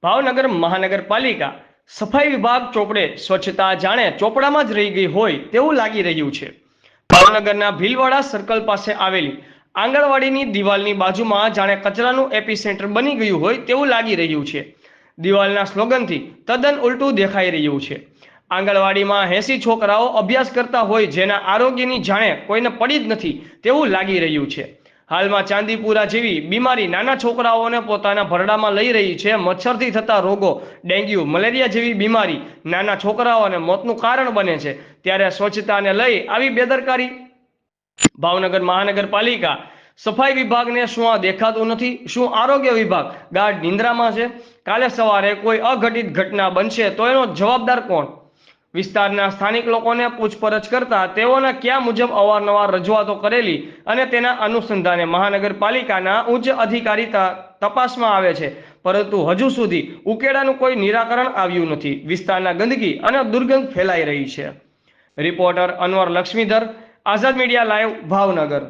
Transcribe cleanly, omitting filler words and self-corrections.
ભાવનગર મહાનગરપાલિકા સફાઈ વિભાગ ચોપડે સ્વચ્છતા જાણે ચોપડામાં જ રહી ગઈ હોય તેવું લાગી રહ્યું છે। ભાવનગરના ભીલવાડા સર્કલ પાસે આવેલી આંગણવાડીની દિવાલની બાજુમાં જાણે કચરાનું એપિસેન્ટર બની ગયું હોય તેવું લાગી રહ્યું છે। દિવાલના સ્લોગનથી તદ્દન ઉલટું દેખાઈ રહ્યું છે। આંગણવાડીમાં 80 છોકરાઓ અભ્યાસ કરતા હોય જેના આરોગ્યની જાણે કોઈને પડી જ નથી તેવું લાગી રહ્યું છે। હાલમાં ચાંદીપુરા જેવી બીમારી નાના છોકરાઓને પોતાના ભરડામાં લઈ રહી છે। મચ્છરથી થતા રોગો, ડેન્ગ્યુ, મલેરિયા જેવી બીમારી નાના છોકરાઓને મોતનું કારણ બને છે, ત્યારે સ્વચ્છતાને લઈ આવી બેદરકારી। ભાવનગર મહાનગરપાલિકા સફાઈ વિભાગને શું આ દેખાતું નથી? શું આરોગ્ય વિભાગ ગાઢ નિંદ્રામાં છે? કાલે સવારે કોઈ અઘટિત ઘટના બનશે તો એનો જવાબદાર કોણ? વિસ્તારના સ્થાનિક લોકોને પૂછપરછ કરતા તેઓના ક્યાં મુજબ અવારનવાર રજૂઆતો કરેલી અને તેના અનુસંધાને મહાનગરપાલિકાના ઉચ્ચ અધિકારી તપાસમાં આવે છે, પરંતુ હજુ સુધી ઉકેડાનું કોઈ નિરાકરણ આવ્યું નથી। વિસ્તારના ગંદકી અને દુર્ગંધ ફેલાઈ રહી છે। રિપોર્ટર અનવર લક્ષ્મીધર, આઝાદ મીડિયા લાઈવ, ભાવનગર।